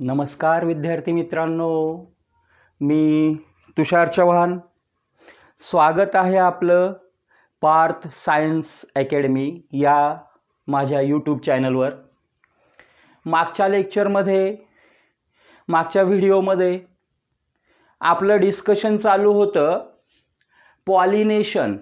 नमस्कार विद्यार्थी मित्रांनो, मी तुषार चव्हाण. स्वागत आहे आपलं पार्थ सायन्स अकॅडमी या माझ्या यूट्यूब चॅनलवर. मागच्या व्हिडिओमध्ये आपलं डिस्कशन चालू होतं पॉलिनेशन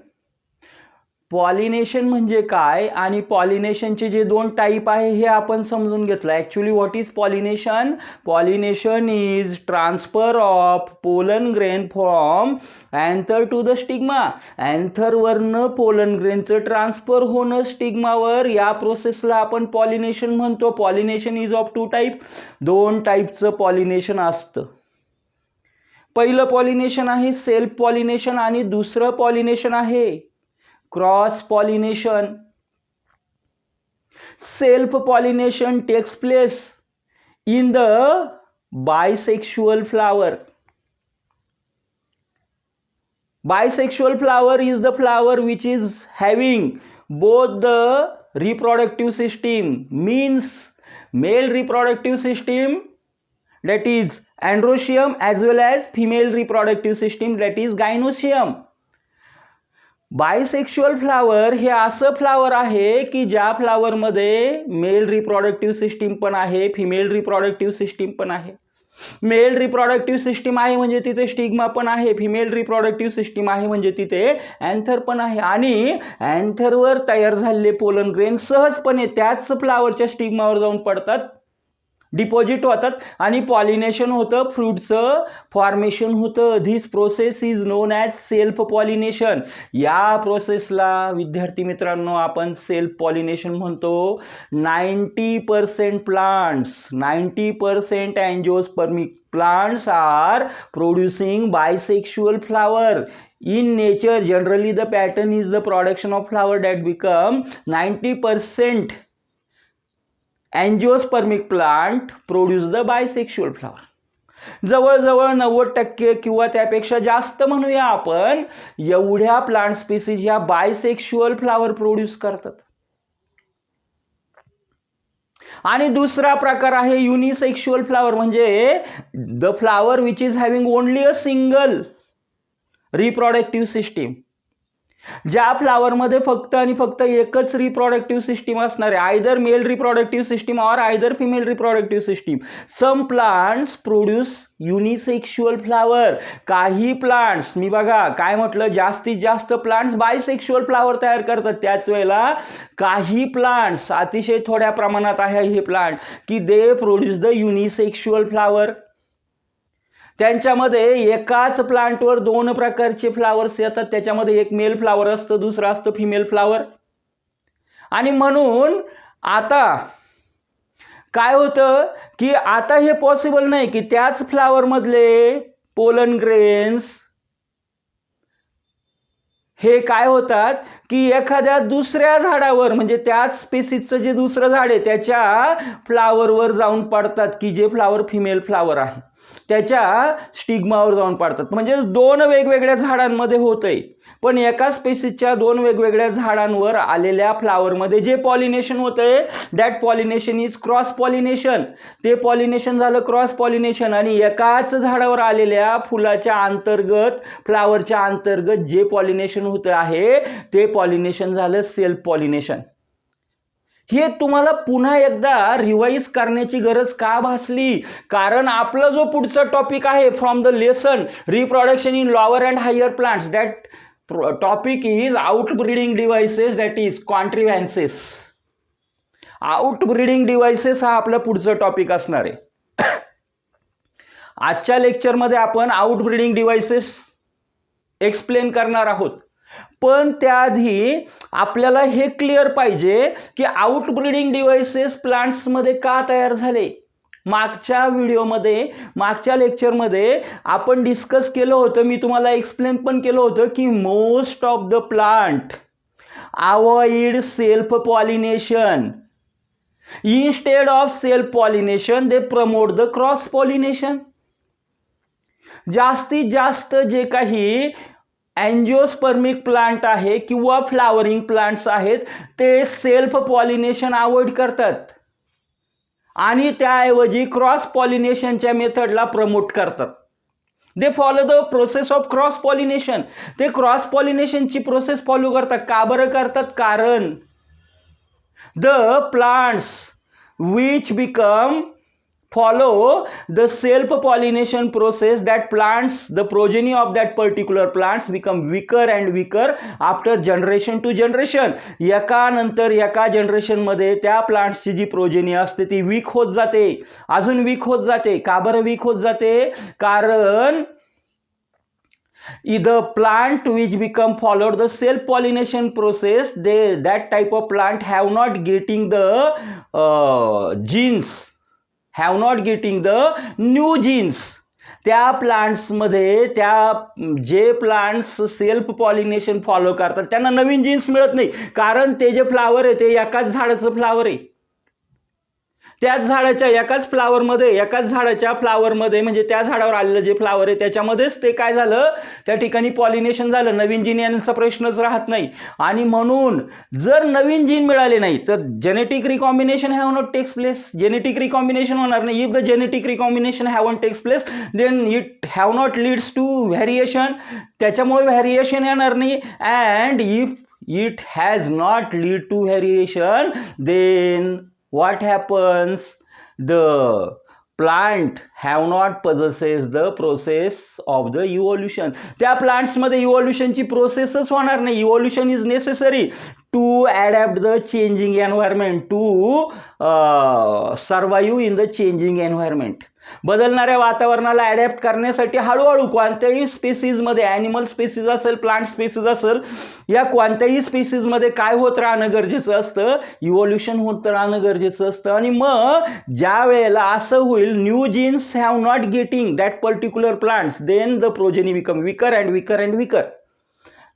म्हणजे काय आणि पॉलिनेशनचे जे दोन टाईप आहे हे आपण समजून घेतलं. Actually what is pollination? Pollination is transfer of pollen grain from anther to the stigma. अँथरवरनं पोलन ग्रेनचं ट्रान्सफर होणं स्टिग्मावर, या प्रोसेसला आपण पॉलिनेशन म्हणतो. Pollination is of two type. दोन टाईपचं पॉलिनेशन असतं. पहिलं पॉलिनेशन आहे सेल्फ पॉलिनेशन आणि दुसरं पॉलिनेशन आहे cross pollination. Self pollination takes place in the bisexual flower. Bisexual flower is the flower which is having both the reproductive system, means male reproductive system, that is androecium, as well as female reproductive system, that is gynoecium. Bisexual flower हे असं flower आहे की ज्या फ्लावरमध्ये mail reproductive system पण आहे, female reproductive system पण आहे. Mail reproductive system आहे म्हणजे तिथे स्टिग्मा पण आहे, फिमेल रिप्रोडक्टिव्ह सिस्टीम आहे म्हणजे तिथे अँथर पण आहे. आणि अँथरवर तयार झालेले पोलन ग्रेन सहजपणे त्याच फ्लावरच्या स्टिग्मावर जाऊन पडतात, डिपॉझिट होतात आणि पॉलिनेशन होतं, फ्रूटचं फॉर्मेशन होतं. This process is known as self pollination. या प्रोसेसला विद्यार्थी मित्रांनो आपण सेल्फ पॉलिनेशन म्हणतो. 90% plants, 90% अँजिओस्पर्मिक plants are producing bisexual flower. In nature, generally the pattern is the production of flower that become 90% angiospermic plant produce the bisexual flower. जवळजवळ 90% किंवा त्यापेक्षा जास्त म्हणूया आपण, एवढ्या प्लांट स्पीसीज या बायसेक्शुअल फ्लावर प्रोड्यूस करतात. आणि दुसरा प्रकार आहे युनिसेक्शुअल फ्लावर, म्हणजे the flower which is having only a single reproductive system. ज्या फ्लावरमध्ये फक्त आणि फक्त एकच रिप्रोडक्टिव्ह सिस्टीम असणार आहे, either male reproductive system or either female reproductive system. Some plants produce unisexual flower. काही प्लांट्स, मी बघा काय म्हटलं, जास्तीत जास्त प्लांट्स बायसेक्शुअल फ्लावर तयार करतात. त्याच वेळेला काही प्लांट्स, अतिशय थोड्या प्रमाणात आहे हे प्लांट, की दे प्रोड्यूस द युनिसेक्शुअल फ्लावर. त्यांच्यामध्ये एकाच प्लांटवर दोन प्रकारचे फ्लावर्स येतात. त्याच्यामध्ये एक मेल फ्लावर असतं, दुसरं असतं फिमेल फ्लावर. आणि म्हणून आता काय होतं की आता हे पॉसिबल नाही की त्याच फ्लावर मधले पोलन ग्रेन्स हे काय होतात की एखाद्या दुसऱ्या झाडावर, म्हणजे त्याच स्पीसीजचं जे दुसरं झाड आहे त्याच्या फ्लावरवर जाऊन पडतात, की जे फ्लावर फिमेल फ्लावर आहे त्याच्या स्टिग्मावर जाऊन पडतात. म्हणजे दोन वेगवेगळ्या झाडांमध्ये होतंय, पण एका स्पीसीजच्या दोन वेगवेगळ्या झाडांवर आलेल्या फ्लावरमध्ये जे पॉलिनेशन होतंय that pollination is cross pollination. ते पॉलिनेशन झालं क्रॉस पॉलिनेशन. आणि एकाच झाडावर आलेल्या फुलाच्या अंतर्गत, फ्लावरच्या अंतर्गत जे पॉलिनेशन होतं आहे ते पॉलिनेशन झालं सेल्फ पॉलिनेशन. हे तुम्हाला पुन्हा एकदा रिवाइज करण्याची गरज का भासली? कारण आपला जो पुढचा टॉपिक आहे from the lesson reproduction in lower and higher plants, that topic is outbreeding devices, that is contrivances. Outbreeding devices हा आपला पुढचा टॉपिक असणार आहे. आजच्या लेक्चरमध्ये आपण आउटब्रीडिंग डिव्हाइसेस एक्सप्लेन करणार आहोत. पण त्याआधी आपल्याला हे क्लिअर पाहिजे की आउटब्रीडिंग डिव्हाइसेस प्लांट्समध्ये का तयार झाले. मागच्या लेक्चरमध्ये आपण डिस्कस केलं होतं, मी तुम्हाला एक्सप्लेन पण केलं होतं की most of the plant avoid self pollination. Instead of self pollination they promote the cross pollination. जास्तीत जास्त जे काही अँजिओस्पर्मिक प्लांट आहे किंवा फ्लावरिंग प्लांट्स आहेत ते सेल्फ पॉलिनेशन अवॉइड करतात आणि त्याऐवजी क्रॉस पॉलिनेशनच्या मेथडला प्रमोट करतात. They follow the process of cross pollination. ते क्रॉस पॉलिनेशनची प्रोसेस फॉलो करतात. का बरं करतात? कारण the plants which become follow the self pollination process, that plants, the progeny of that particular plants become weaker and weaker after generation to generation. एका नंतर एका generation मध्ये त्या प्लांट्सची जी प्रोजेनी असते ती वीक होत जाते, अजून वीक होत जाते. का बरं वीक होत जाते? कारण the plant which become followed the self pollination process, that type of plant have not getting the genes, have not getting the new genes. त्या प्लांट्समध्ये जे प्लांट्स सेल्फ पॉलिनेशन फॉलो करतात त्यांना नवीन जीन्स मिळत नाही. कारण ते जे फ्लावर आहे ते एकाच झाडाचं फ्लावर आहे. त्याच झाडाच्या एकाच झाडाच्या फ्लावरमध्ये म्हणजे त्या झाडावर आलेलं जे फ्लावर आहे त्याच्यामध्येच ते काय झालं, त्या ठिकाणी पॉलिनेशन झालं. नवीन जीन यांचा प्रश्नच राहत नाही. आणि म्हणून जर नवीन जीन मिळाले नाही तर genetic recombination have not takes place. Genetic recombination होणार नाही. If the genetic recombination have not takes place then it have not leads to variation. त्याच्यामुळे व्हॅरिएशन येणार नाही. And if it has not lead to variation then what happens? The plant have not possesses the process of the evolution. त्या plants मध्ये इव्होल्युशनची प्रोसेसच होणार नाही. Evolution is necessary to adapt the changing environment, to survive in the changing environment. बदलणाऱ्या वातावरणाला adapt करण्यासाठी हळूहळू कोणत्याही स्पेसीजमध्ये, animal species असेल, प्लांट स्पेसीज असेल, या कोणत्याही स्पेसीजमध्ये काय होत राहणं गरजेचं असतं? इव्होल्युशन होत राहणं गरजेचं असतं. आणि मग ज्या वेळेला असं होईल, new genes have not getting that particular plants, then the progeny become weaker and weaker and weaker.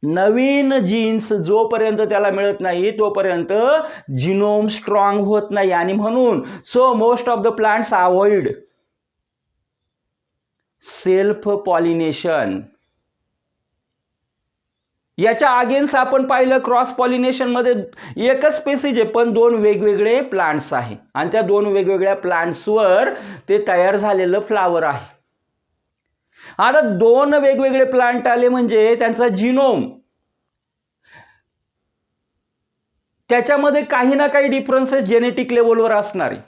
नवीन जीन्स जोपर्यंत त्याला मिळत नाही तोपर्यंत जिनोम स्ट्रॉंग होत नाही. आणि म्हणून so most of the plants avoid self pollination. याच्या अगेन्स्ट आपण पाहिलं क्रॉस पॉलिनेशन मध्ये एकच स्पेसीज आहे पण दोन वेगवेगळे प्लांट्स आहे आणि त्या दोन वेगवेगळ्या प्लांट्सवर ते तयार झालेलं फ्लावर आहे. आता दोन वेगवेगळे प्लांट आले म्हणजे त्यांचा जिनोम, त्याच्यामध्ये काही ना काही डिफरन्सेस जेनेटिक लेवलवर असणार आहे.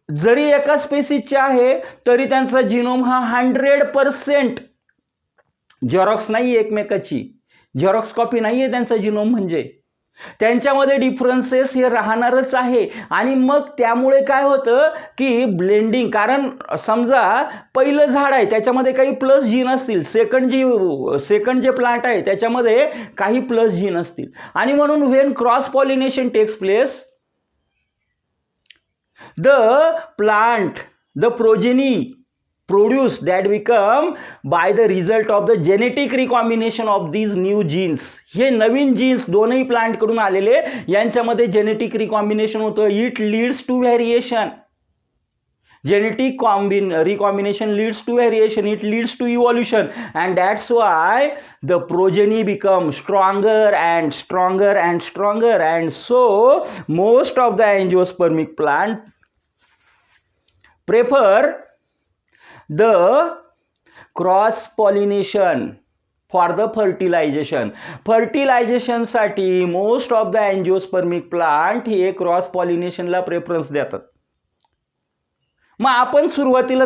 जरी एका स्पेसीजचे आहे तरी त्यांचा जिनोम हा 100% झेरॉक्स नाही, एकमेकाची झेरॉक्स कॉपी नाही आहे त्यांचा जिनोम. म्हणजे त्यांच्यामध्ये डिफरन्सेस हे राहणारच आहे. आणि मग त्यामुळे काय होतं की ब्लेंडिंग, कारण समजा पहिलं झाड आहे त्याच्यामध्ये काही प्लस जीन असतील, सेकंड जे प्लांट आहे त्याच्यामध्ये काही प्लस जीन असतील. आणि म्हणून when cross pollination takes place, the plant, the progeny produced that become by the result of the genetic recombination of these new genes. हे नवीन जीन्स दोनही प्लांट कडून आलेले यांच्यामध्ये जेनेटिक रिकॉम्बिनेशन होतं. It leads to variation. Genetic recombination leads to variation, it leads to evolution, and that's why the progeny becomes stronger and stronger and stronger. And so most of the angiospermic plant prefer the cross pollination for the fertilization. Fertilization साठी most of the angiospermic plant हे cross पॉलिनेशनला preference देतात. मग आपण सुरुवातीला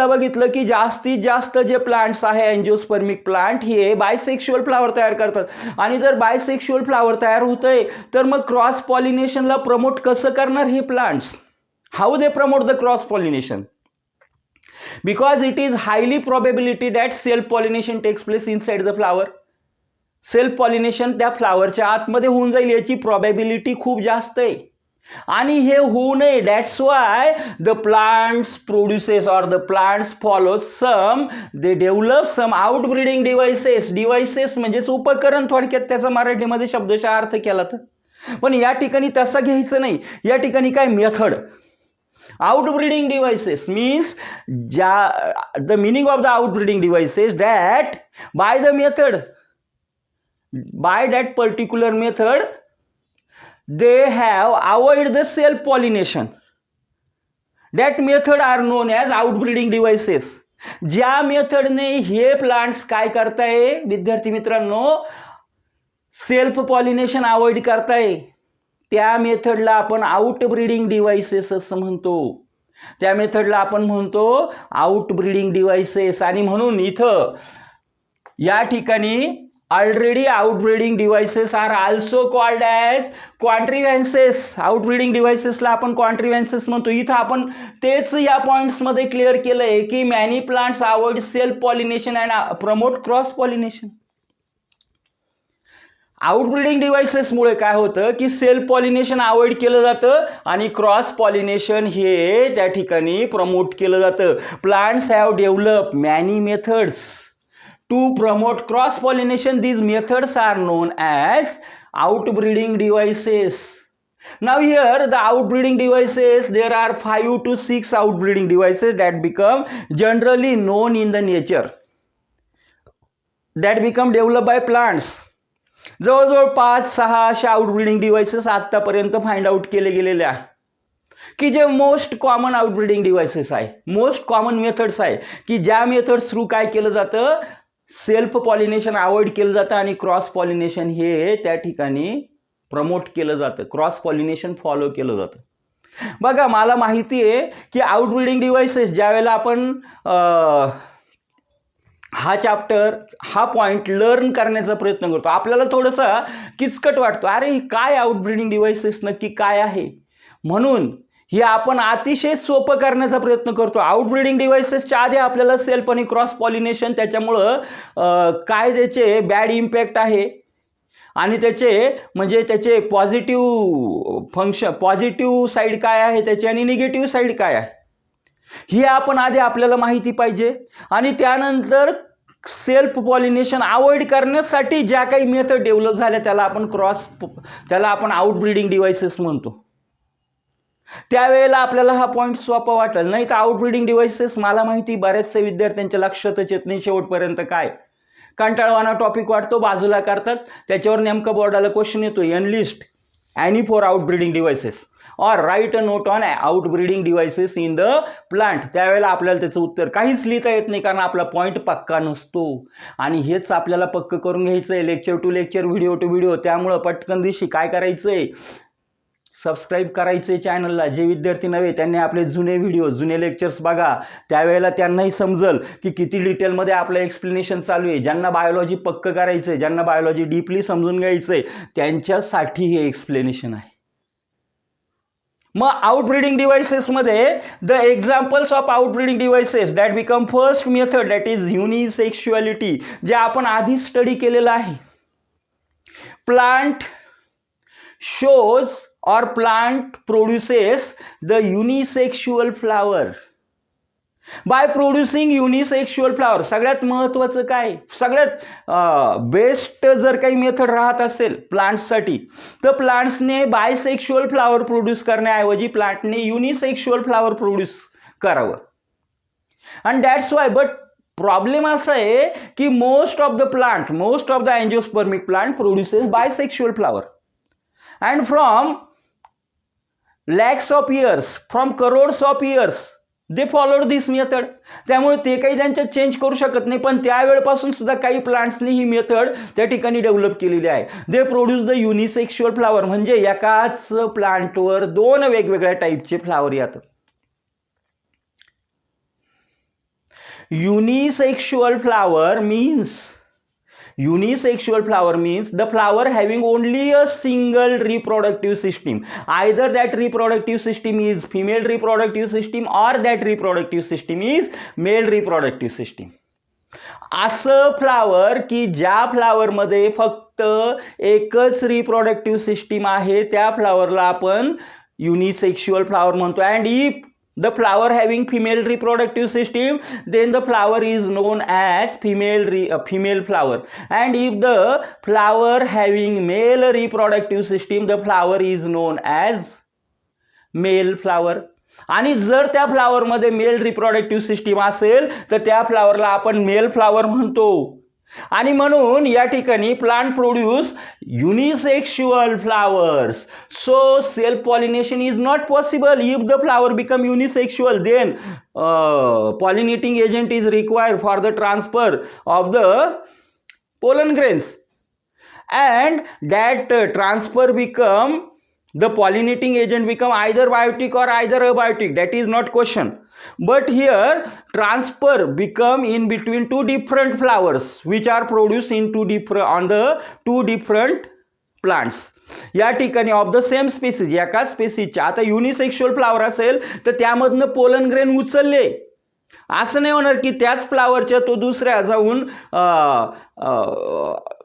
बघितलं की जास्तीत जास्त जे प्लांट्स आहे अँजिओस्पर्मिक प्लांट हे बायसेक्शुअल फ्लावर तयार करतात. आणि जर बायसेक्शुअल फ्लावर तयार होतंय तर मग क्रॉस पॉलिनेशनला प्रमोट कसं करणार हे plants? How they promote the cross pollination? Because it is highly probability that self pollination takes place inside the flower. Self pollination त्या फ्लावरच्या आतमध्ये होऊन जाईल याची प्रॉबॅबिलिटी खूप जास्त आहे. आणि हे होऊ नये, that's why the plants produces or the plants follow some, they develop some outbreeding devices म्हणजेच उपकरण, थोडक्यात त्याचा मराठीमध्ये शब्दशः अर्थ केला तर. पण या ठिकाणी तसं घ्यायचं नाही. या ठिकाणी काय method, outbreeding devices means the meaning of the outbreeding device is that by that particular method they have avoid the self pollination. That method are known as outbreeding devices. ज्या मेथडने हे प्लांट्स काय करताय विद्यार्थी मित्रांनो, सेल्फ पॉलिनेशन अवॉइड करताय, त्या मेथडला आपण outbreeding devices असं म्हणतो. त्या मेथडला आपण म्हणतो आउटब्रीडिंग डिव्हाइसेस. आणि म्हणून इथं या ठिकाणी already outbreeding devices are also called as contrivances. Outbreeding डिव्हाइसेसला आपण कॉन्ट्रिव्हॅन्सेस म्हणतो. इथं आपण तेच या पॉईंट्समध्ये क्लिअर केलंय की many plants avoid self pollination and promote cross pollination. Outbreeding डिव्हाइसेसमुळे काय होतं की सेल्फ पॉलिनेशन अवॉइड केलं जातं आणि क्रॉस पॉलिनेशन हे त्या ठिकाणी प्रमोट केलं जातं. Plants have develop many methods to promote cross pollination. These methods are known as outbreeding devices. Now here the outbreeding devices, there are 5 to 6 outbreeding devices that become generally known in the nature, that become developed by plants. जवळजवळ 5-6 अशा outbreeding devices आतापर्यंत find out केले गेलेले आहे की जे most common outbreeding devices आहे, most common methods आहे की ज्या मेथड्स थ्रू काय केलं जातं, सेल्फ पॉलिनेशन अवॉइड केलं जातं आणि क्रॉस पॉलिनेशन हे त्या ठिकाणी प्रमोट केलं जातं, क्रॉस पॉलिनेशन फॉलो केलं जातं. बघा मला माहिती आहे की आउटब्रीडिंग डिव्हाइसेस ज्यावेळेला आपण हा चॅप्टर हा पॉईंट लर्न करण्याचा प्रयत्न करतो, आपल्याला थोडंसं किचकट वाटतो, अरे काय आउटब्रीडिंग डिव्हाइसेस नक्की काय आहे. म्हणून हे आपण अतिशय सोपं करण्याचा प्रयत्न करतो. आउटब्रीडिंग डिव्हाइसेसच्या आधी आपल्याला सेल्फ आणि क्रॉस पॉलिनेशन त्याच्यामुळं काय त्याचे बॅड इम्पॅक्ट आहे आणि त्याचे म्हणजे त्याचे पॉझिटिव्ह फंक्शन, पॉझिटिव्ह साईड काय आहे त्याची आणि निगेटिव्ह साईड काय आहे हे आपण आधी आपल्याला माहिती पाहिजे. आणि त्यानंतर सेल्फ पॉलिनेशन अवॉइड करण्यासाठी ज्या काही मेथड डेव्हलप झाल्या त्याला आपण आउटब्रीडिंग डिव्हाइसेस म्हणतो. त्यावेळेला आपल्याला हा पॉईंट सोपा वाटेल. नाही तर आउटब्रीडिंग डिव्हाइसेस मला माहिती बऱ्याचशा विद्यार्थ्यांच्या लक्षातच येत नाही शेवटपर्यंत. काय कंटाळवाना टॉपिक वाटतो, बाजूला करतात, त्याच्यावर नेमका बोर्डाला क्वेश्चन येतो, analyst any 4 outbreeding devices or write a note on outbreeding devices in the plant. त्यावेळेला आपल्याला त्याचं उत्तर काहीच लिहिता येत नाही कारण आपला पॉईंट पक्का नसतो. आणि हेच आपल्याला पक्क करून घ्यायचं आहे lecture to lecture, video to video. त्यामुळं पटकन दिवशी काय करायचं आहे, सबस्क्राईब करायचं आहे चॅनलला. जे विद्यार्थी नव्हे त्यांनी आपले जुने व्हिडिओ जुने लेक्चर्स बघा, त्यावेळेला त्यांनाही समजेल की किती डिटेलमध्ये आपलं एक्सप्लेनेशन चालू आहे. ज्यांना बायोलॉजी पक्क करायचं आहे, ज्यांना बायोलॉजी डीपली समजून घ्यायचं आहे त्यांच्यासाठी हे एक्सप्लेनेशन आहे. मग आउटब्रीडिंग डिव्हाइसेसमध्ये the examples of outbreeding devices that become first method that is unisexuality, जे आपण आधी स्टडी केलेलं आहे. Plant shows or plant produces the unisexual flower. By producing unisexual flower, सगळ्यात महत्त्वाचं काय, सगळ्यात बेस्ट जर काही मेथड राहत असेल प्लांट्ससाठी तर प्लांट्सने बायसेक्शुअल फ्लावर प्रोड्यूस करण्याऐवजी प्लांटने युनिसेक्शुअल फ्लावर प्रोड्यूस करावं. And that's why, but problem असा आहे की most of the angiospermic plant produces bisexual flower. And from lakhs of years, from crores of years, they followed this method. त्यामुळे ते काही त्यांच्यात चेंज करू शकत नाही, पण त्यावेळेपासून सुद्धा काही प्लांट्सनी ही मेथड त्या ठिकाणी डेव्हलप केलेली आहे. दे प्रोड्यूस द युनिसेक्शुअल फ्लावर, म्हणजे एकाच प्लांटवर 2 वेगवेगळ्या टाईपचे फ्लावर येतात. Unisexual flower means the flower having only a single reproductive system. Either that reproductive system is female reproductive system or that reproductive system is male reproductive system. असं flower की ज्या फ्लावरमध्ये फक्त एकच रिप्रोडक्टिव्ह सिस्टीम आहे त्या फ्लावरला आपण युनिसेक्शुअल फ्लावर म्हणतो. And if the flower having female reproductive system, then the flower is known as female flower. And if the flower having male reproductive system, the flower is known as male flower. आणि जर त्या फ्लावरमध्ये mail reproductive system असेल तर त्या फ्लावरला आपण male flower म्हणतो. आणि म्हणून या ठिकाणी plant produce unisexual flowers. So self pollination is not possible if the flower become unisexual. Then pollinating agent is required for the transfer of the pollen grains, and that transfer become the pollinating agent become either biotic or either abiotic. That is not question, but here transfer become in between two different flowers which are produced in on the two different plants. या ठिकाणी of the same species, एका स्पीसीजच्या. आता युनिसेक्शुअल flower असेल तर त्यामधनं pollen grain उचलले, असं नाही होणार की त्याच फ्लावरच्या तो दुसऱ्या जाऊन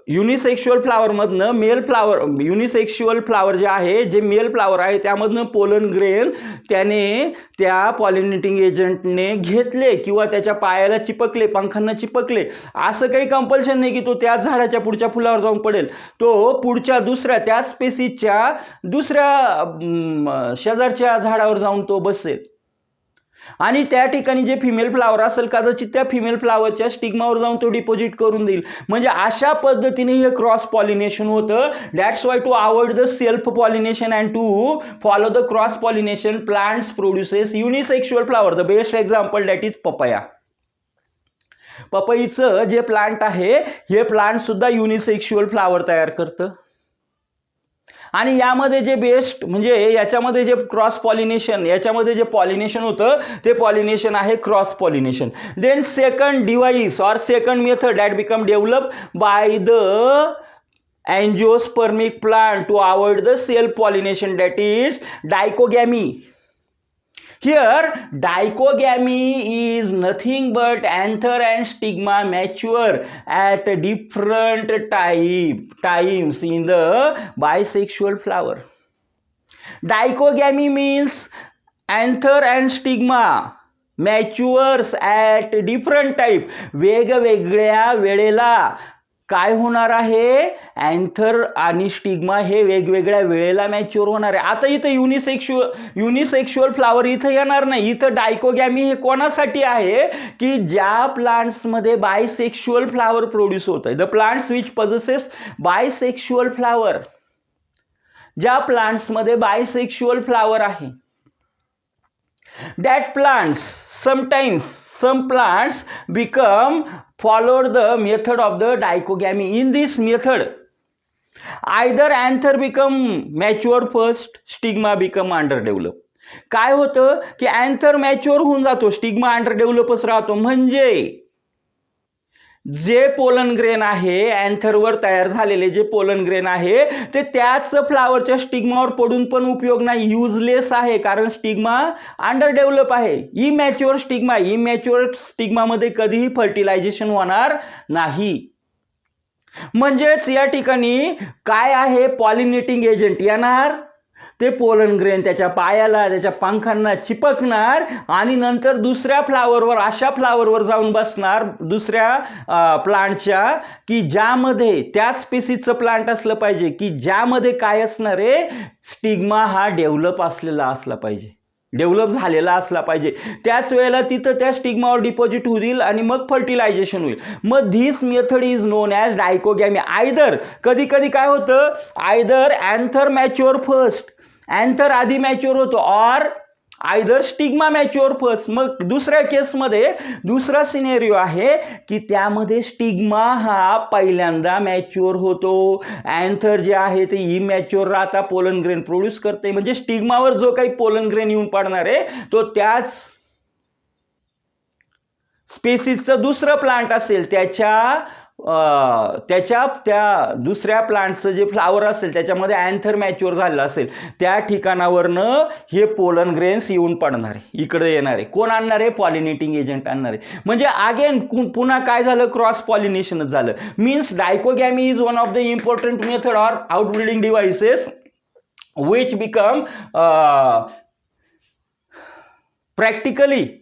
युनिसेक्शुअल फ्लावरमधनं मेल फ्लावर, युनिसेक्शुअल फ्लावर जे आहे, जे मेल फ्लावर आहे त्यामधनं पोलन ग्रेन त्याने त्या पॉलिनेटिंग एजंटने घेतले किंवा त्याच्या पायाला चिपकले, पंखांना चिपकले. असं काही कंपल्शन नाही की तो त्याच झाडाच्या पुढच्या फुलावर जाऊन पडेल. तो पुढच्या दुसऱ्या त्या स्पेसीजच्या दुसऱ्या शेजारच्या झाडावर जाऊन तो बसेल आणि त्या ठिकाणी जे फिमेल फ्लावर असेल कदाचित त्या फिमेल फ्लावरच्या स्टिग्मावर जाऊन तो डिपॉझिट करून देईल. म्हणजे अशा पद्धतीने हे क्रॉस पॉलिनेशन होतं. That's why to avoid the self pollination and to follow the cross pollination plants produces unisexual flower. The best example that is papaya. पपईचं जे प्लांट आहे हे प्लांट सुद्धा युनिसेक्शुअल फ्लावर तयार करतं. आणि यामध्ये जे बेस्ट म्हणजे याच्यामध्ये जे क्रॉस पॉलिनेशन, याच्यामध्ये जे पॉलिनेशन होतं ते पॉलिनेशन आहे cross pollination. Then second device or second method that become develop by the angiospermic plant to avoid the self pollination, that is dichogamy. Here dichogamy is nothing but anther and stigma mature at different times in the bisexual flower. Dichogamy means anther and stigma matures at different time. वेगवेगळ्या वेळेला काय होणार आहे, anther आणि stigma हे वेगवेगळ्या वेळेला mature होणार आहे. आता इथं युनिसेक्शुअल फ्लावर इथं येणार नाही. इथं डायकोगॅमी हे कोणासाठी आहे की ज्या प्लांट्समध्ये बायसेक्शुअल फ्लावर प्रोड्यूस होत आहे. The plants which possesses bisexual flower, ज्या प्लांट्समध्ये बायसेक्शुअल फ्लावर आहे, that plants sometimes some plants become followed the method of the dichogamy. In this method either anther become mature first, stigma become underdeveloped. काय होतं की anther mature होऊन जातो, stigma अंडरडेव्हलपच राहतो. म्हणजे जे पोलन ग्रेन आहे अँथरवर तयार झालेले जे पोलन ग्रेन आहे ते त्याच फ्लावरच्या स्टिग्मावर पडून पण उपयोग नाही, युजलेस आहे. कारण स्टिग्मा अंडर डेव्हलप आहे. इमॅच्युअर स्टिग्मामध्ये कधीही फर्टिलायझेशन होणार नाही. म्हणजेच या ठिकाणी काय आहे, पॉलिनेटिंग एजंट येणार, ते पोलन ग्रेन त्याच्या पायाला त्याच्या पंखांना चिपकणार आणि नंतर दुसऱ्या फ्लावरवर, अशा फ्लावरवर जाऊन बसणार दुसऱ्या प्लांटच्या, की ज्यामध्ये त्या स्पीसीजचं प्लांट असलं पाहिजे की ज्यामध्ये काय असणार आहे, स्टिग्मा हा डेव्हलप असलेला असला पाहिजे, डेव्हलप झालेला असला पाहिजे. त्याच वेळेला तिथं त्या स्टिग्मावर डिपॉझिट होईल आणि मग फर्टिलायझेशन होईल. मग this method is known as dichogamy. Either कधी कधी काय होतं, either anther mature first, anther आधी मॅच्युअर होतो, or either stigma mature first. मग दुसऱ्या केसमध्ये दुसरा सिनेरिओ आहे की त्यामध्ये स्टिग्मा हा पहिल्यांदा मॅच्युअर होतो, अँथर जे आहे ते इमॅच्युअर राहता पोलन ग्रेन प्रोड्यूस करते. म्हणजे स्टिग्मावर जो काही पोलन ग्रेन येऊन पडणार आहे तो त्याच स्पेसीजचं दुसरं प्लांट असेल त्या दुसऱ्या प्लांटचं जे फ्लावर असेल त्याच्यामध्ये अँथर मॅच्युअर झालेलं असेल त्या ठिकाणावरनं हे पोलन ग्रेन्स येऊन पडणार आहे, इकडे येणार आहे. कोण आणणार आहे, पॉलिनेटिंग एजंट आणणार आहे. म्हणजे अगेन पुन्हा काय झालं, क्रॉस पॉलिनेशनच झालं. Means dichogamy is one of the important method or outbreeding devices which become practically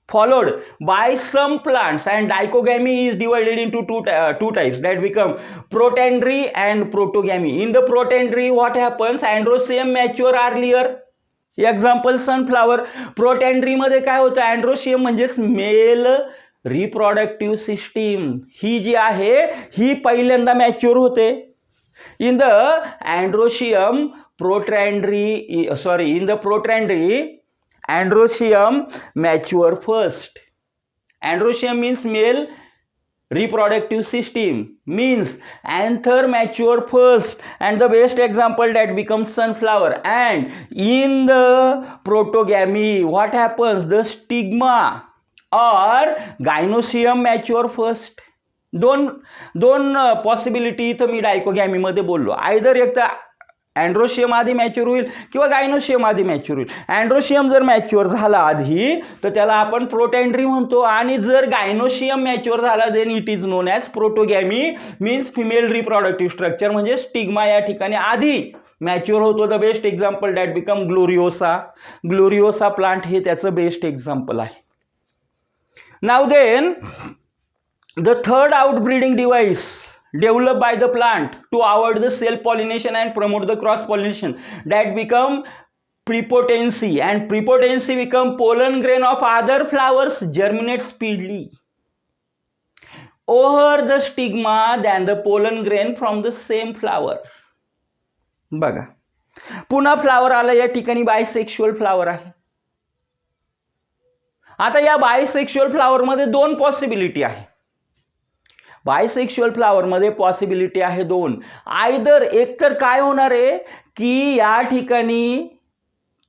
followed by some plants, and dichogamy is divided into two types that become protandry and protogamy. In the protandry what happens, androecium mature earlier. Example sunflower. Protandry मध्ये काय होतं, androecium म्हणजेच male reproductive system ही जी आहे ही पहिल्यांदा mature होते. In the androecium protandry in the protandry androecium mature first. Androecium means male reproductive system, means anther mature first, and the best example that becomes sunflower. And in the protogamy what happens, the stigma or gynoecium mature first. दोन possibility इथं मी डायकोगॅमी मध्ये बोललो. Either एक तर androecium आधी mature होईल किंवा gynoecium आधी मॅच्युअर होईल. अँड्रोशियम जर मॅच्युअर झाला आधी तर त्याला आपण प्रोटँड्री म्हणतो, आणि जर गायनोशियम मॅच्युअर झाला then it is known as protogamy, means female reproductive structure, म्हणजे स्टिग्मा या ठिकाणी आधी मॅच्युअर होतो. The best example that become Gloriosa plant हे त्याचं बेस्ट एक्झाम्पल आहे. नाव then the third outbreeding device developed by the plant to avoid the self pollination and promote the cross pollination, that become prepotency, and prepotency become pollen grain of other flowers germinate speedily over the stigma than the pollen grain from the same flower. बघा पुन्हा flower आला, या ठिकाणी bisexual flower आहे. आता या bisexual flower मध्ये दोन पॉसिबिलिटी आहे. बायसेक्शुअल फ्लावर मध्ये पॉसिबिलिटी आहे दोन. आयदर एक तर काय होणार आहे की या ठिकाणी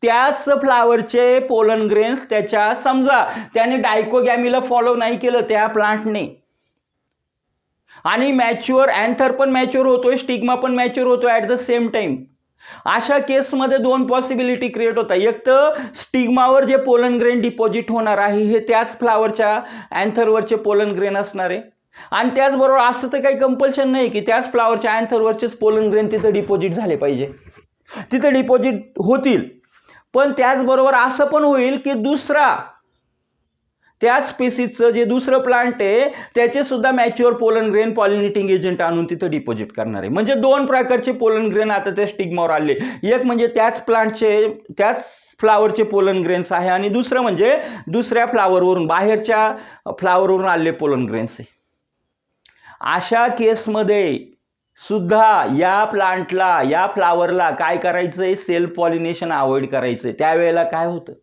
त्याच फ्लावरचे पोलन ग्रेन्स त्याच्या, समजा त्याने डायकोगॅमीला फॉलो नाही केलं त्या प्लांटने, आणि मॅच्युअर अँथर पण मॅच्युअर होतोय, स्टिग्मा पण मॅच्युअर होतोय ॲट द सेम टाइम. अशा केसमध्ये दोन पॉसिबिलिटी क्रिएट होतात. एक तर स्टिग्मावर जे पोलन ग्रेन डिपॉझिट होणार आहे हे त्याच फ्लावरच्या अँथरवरचे पोलन ग्रेन असणार आहे, आणि त्याचबरोबर असं तर काही कंपल्शन नाही की त्याच फ्लावरच्या अँथरवरचेच पोलन ग्रेन तिथं डिपॉझिट झाले पाहिजे, तिथं डिपॉझिट होतील. पण त्याचबरोबर असं पण होईल की दुसरा त्याच स्पीसीजचं जे दुसरं प्लांट आहे त्याचे सुद्धा mature pollen grain pollinating agent आणून तिथं डिपॉझिट करणार आहे. म्हणजे दोन प्रकारचे पोलन ग्रेन आता त्या स्टिग्मावर आले. एक म्हणजे त्याच प्लांटचे त्याच फ्लावरचे पोलन ग्रेन्स आहे, आणि दुसरं म्हणजे दुसऱ्या फ्लावरवरून बाहेरच्या फ्लावरवरून आलेले पोलन ग्रेन्स आहे. अशा केसमध्ये सुद्धा या प्लांटला या फ्लावरला काय करायचंय, सेल्फ पॉलिनेशन अवॉइड करायचंय. त्यावेळेला काय होतं,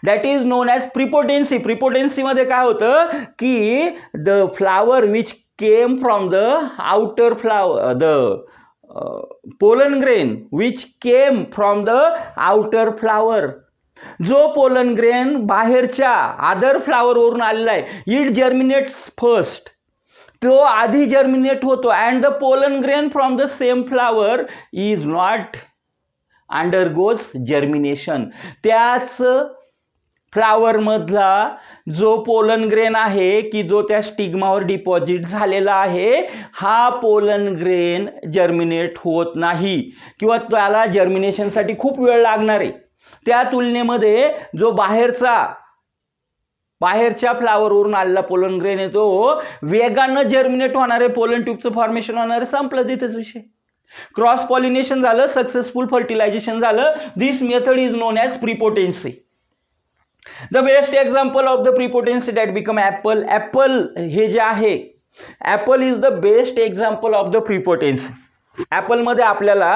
दॅट इज नोन ॲज प्रिपोटेन्सी. प्रिपोटेन्सीमध्ये काय होतं की the flower which came from the outer flower, the pollen grain which came from the outer flower, जो पोलन ग्रेन बाहेरच्या अदर फ्लावरवरून आलेला आहे, इट जर्मिनेट्स फर्स्ट, तो आधी जर्मिनेट होतो, and the pollen grain from the same flower is not undergoes germination. त्याच फ्लावरमधला जो pollen grain आहे की जो त्या स्टिग्मावर डिपॉझिट झालेला आहे, हा पोलन ग्रेन जर्मिनेट होत नाही किंवा त्याला जर्मिनेशनसाठी खूप वेळ लागणार आहे. त्या तुलनेमध्ये जो बाहेरच्या फ्लावरवरून आलेला पोलन ग्रेन आहे तो वेगानं जर्मिनेट होणार आहे, पोलन ट्यूबचं फॉर्मेशन होणार आहे. संपलं तिथेच विषय. क्रॉस पॉलिनेशन झालं, सक्सेसफुल फर्टिलायझेशन झालं. This method is known as prepotency. The best example of the prepotency that become apple. Apple हे जे आहे, apple is the best example of the prepotency. ॲपलमध्ये आपल्याला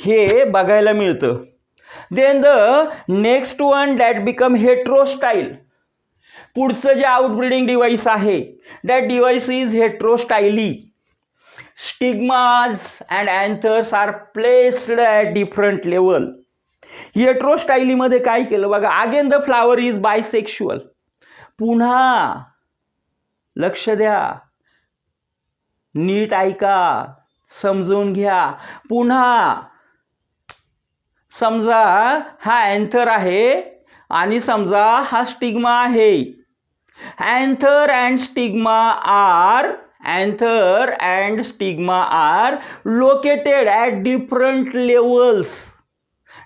हे बघायला मिळतं. Then the next one that become heterostyle. पुढचं जे आउटब्रीडिंग डिव्हाइस आहे, that device is heterostyly. Stigmas and anthers are placed at different level. हेट्रोस्टाईलीमध्ये काय केलं बघा, again the flower is bisexual. पुन्हा लक्ष द्या, नीट ऐका, समजून घ्या. पुन्हा समजा हा अँथर आहे आणि समजा हा स्टिग्मा आहे. Anther and stigma are located at different levels.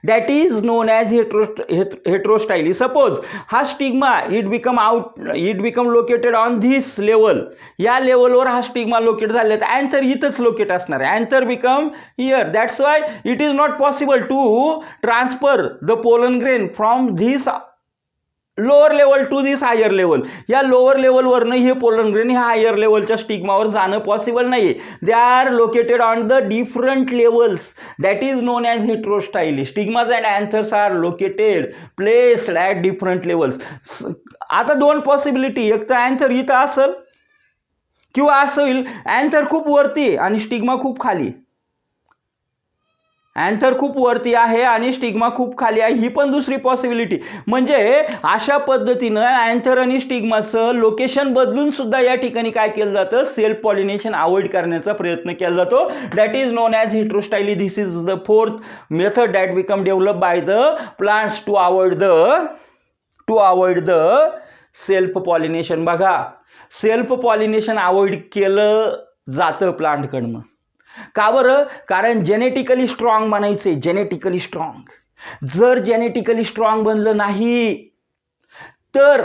That is known as heterostyle. Suppose हा stigma it become located on this level. या लेवलवर हा स्टिग्मा लोकेट झाले तर अँथर इथंच लोकेट असणार आहे. Anther become here. That's why it is not possible to transfer the pollen grain from this lower level to this higher level. या lower लेवलवरनं हे पोलन ग्रेन ह्या हायर लेवलच्या स्टिग्मावर जाणं पॉसिबल नाही आहे. They are located on the different levels that is known as heterostyly. Stigmas and anthers are located placed at different levels. आता दोन पॉसिबिलिटी, एक तर अँथर इथं असेल किंवा असं होईल अँथर खूप वरती आणि स्टिग्मा खूप खाली. अँथर खूप वरती आहे आणि स्टिग्मा खूप खाली आहे, ही पण दुसरी पॉसिबिलिटी. म्हणजे अशा पद्धतीनं अँथर आणि स्टिग्माचं लोकेशन बदलून सुद्धा या ठिकाणी काय केलं जातं, सेल्फ पॉलिनेशन अवॉइड करण्याचा प्रयत्न केला जातो. That is known as heterostyly. This is the fourth method that become develop by the plants to avoid the self pollination. बघा, सेल्फ पॉलिनेशन अवॉइड केलं जातं प्लांटकडनं. का बरं? कारण जेनेटिकली स्ट्रॉंग बनायचे. जेनेटिकली स्ट्रॉंग जर जेनेटिकली स्ट्रॉंग बनलं नाही तर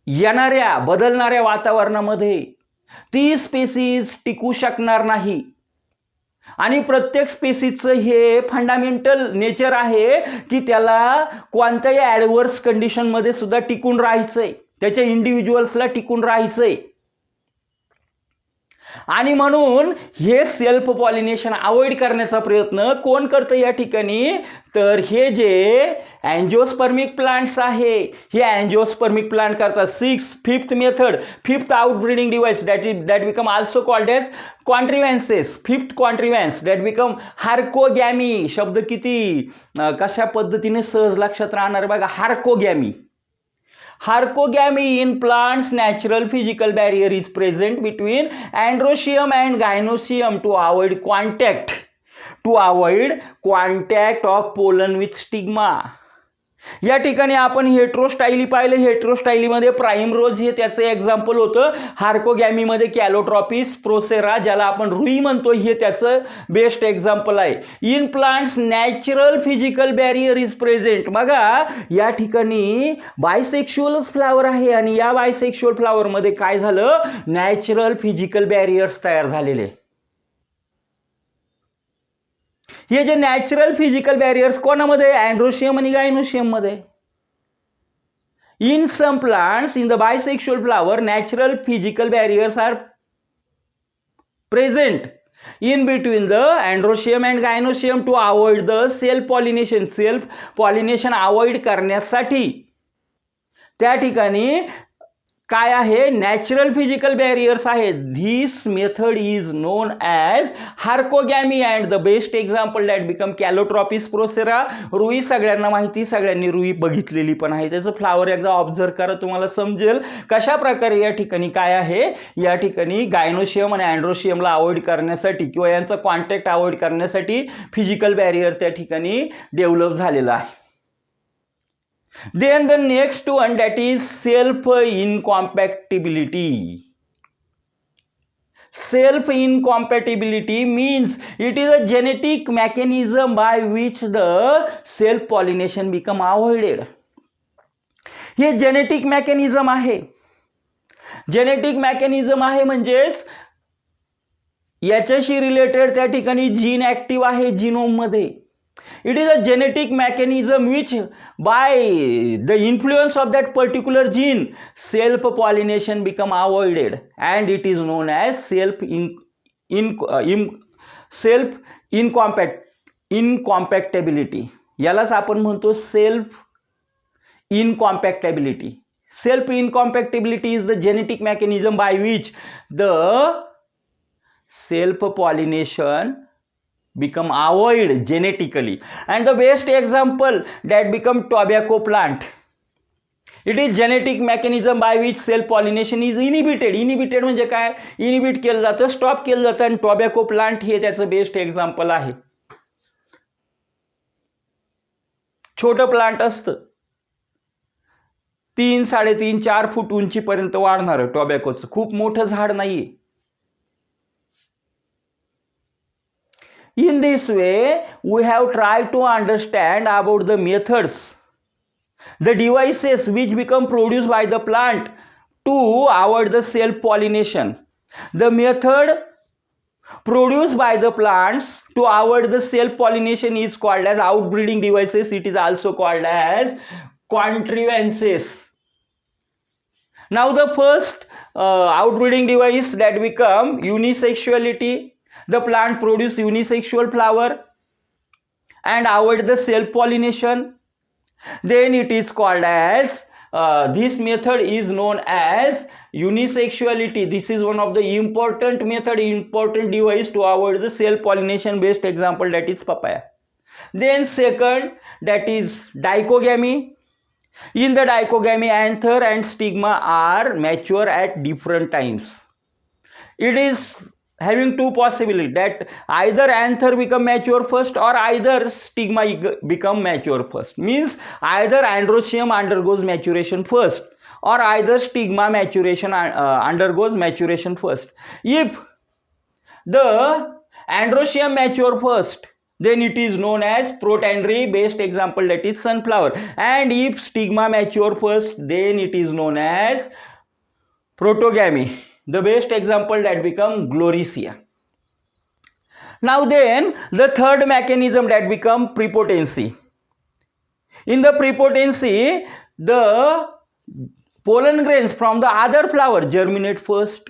येणाऱ्या बदलणाऱ्या वातावरणामध्ये ती स्पेसीज टिकू शकणार नाही. आणि प्रत्येक स्पेसीजचं हे फंडामेंटल नेचर आहे की त्याला कोणत्याही ॲडव्हर्स कंडिशनमध्ये सुद्धा टिकून राहायचंय, त्याच्या इंडिव्हिज्युअल्सला टिकून राहायचंय. आणि म्हणून हे सेल्फ पॉलिनेशन अवॉइड करण्याचा प्रयत्न कोण करतं या ठिकाणी, तर हे जे अँजिओस्पर्मिक प्लांट्स आहे, हे अँजिओस्पर्मिक प्लांट करतात. Fifth method, fifth outbreeding device that become also called as contrivances. Fifth contrivance that become herkogamy. शब्द किती कशा पद्धतीने सहज लक्षात राहणार बघा. हार्कोगॅमी. Harcogamy in plants, natural physical barrier is present between androecium and gynoecium to avoid contact of pollen with stigma. या ठिकाणी आपण हेट्रोस्टाईली पाहिलं. हेट्रोस्टाईलीमध्ये प्राईम रोज हे त्याचं एक्झाम्पल होतं. हार्कोगॅमीमध्ये कॅलोट्रॉपिस प्रोसेरा, ज्याला आपण रुई म्हणतो, हे त्याचं बेस्ट एक्झाम्पल आहे. In plants natural physical barrier is present. बघा, या ठिकाणी बायसेक्शुअलच फ्लावर आहे आणि या बायसेक्शुअल फ्लावरमध्ये काय झालं, नॅचरल फिजिकल बॅरियर्स तयार झालेले. हे जे नॅचरल फिजिकल बॅरियर्स कोणामध्ये, अँड्रोशियम आणि गायनोशियम मध्ये. In some plants in the bisexual flower natural physical barriers are present in between the androecium and gynoecium to avoid the self pollination. Self pollination avoid करण्यासाठी त्या ठिकाणी काय आहे, natural physical barriers आहे. This method is known as herkogamy and the best example that become Calotropis procera. रुई सगळ्यांना माहिती, सगळ्यांनी रुई बघितलेली पण आहे. त्याचं फ्लावर एकदा ऑब्झर्व करा, तुम्हाला समजेल कशा प्रकारे या ठिकाणी काय आहे. या ठिकाणी गायनोशियम आणि अँड्रोशियमला अवॉइड करण्यासाठी किंवा यांचा कॉन्टॅक्ट अवॉइड करण्यासाठी फिजिकल बॅरियर त्या ठिकाणी डेव्हलप झालेला आहे. Then the next one, that is self incompatibility. Self incompatibility means it is a genetic mechanism by which the self pollination become avoided. हे जेनेटिक मेकॅनिझम आहे. जेनेटिक मेकॅनिझम आहे म्हणजेच याच्याशी रिलेटेड त्या ठिकाणी जीन ऍक्टिव्ह आहे जीनोम मध्ये. It is a genetic mechanism which by the influence of that particular gene self pollination become avoided and it is known as incompatibility. यालाच आपण म्हणतो self incompatibility. Self incompatibility is the genetic mechanism by which the self pollination become avoid genetically. And the best example that become tobacco plant. It is genetic mechanism by which self pollination is inhibited. Inhibited म्हणजे काय, inhibit केलं जातं, stop केलं जातं. आणि tobacco plant हे त्याचं best example आहे. छोटं प्लांट असतं, 3, 3.5, 4 फूट उंचीपर्यंत वाढणारं टोबॅकोचं, खूप मोठं झाड नाहीये. In this way, we have tried to understand about the methods, the devices which become produced by the plant to avoid the self-pollination. The method produced by the plants to avoid the self-pollination is called as outbreeding devices. It is also called as contrivances. Now the first outbreeding device that become unisexuality. The plant produce unisexual flower and avoid the self pollination. Then it is called as this method is known as unisexuality. This is one of the important method, important device to avoid the self pollination based example, that is papaya. Then second, that is dichogamy. In the dichogamy, anther and stigma are mature at different times. It is having two possibilities, that either anther become mature first or either stigma become mature first. Means either androecium undergoes maturation first or either stigma maturation undergoes maturation first. If the androecium mature first, then it is known as protandry based example, that is sunflower. And if stigma mature first, then it is known as protogamy. The best example that become Gloricea. Now then, the third mechanism that become prepotency. In the prepotency, the pollen grains from the other flower germinate first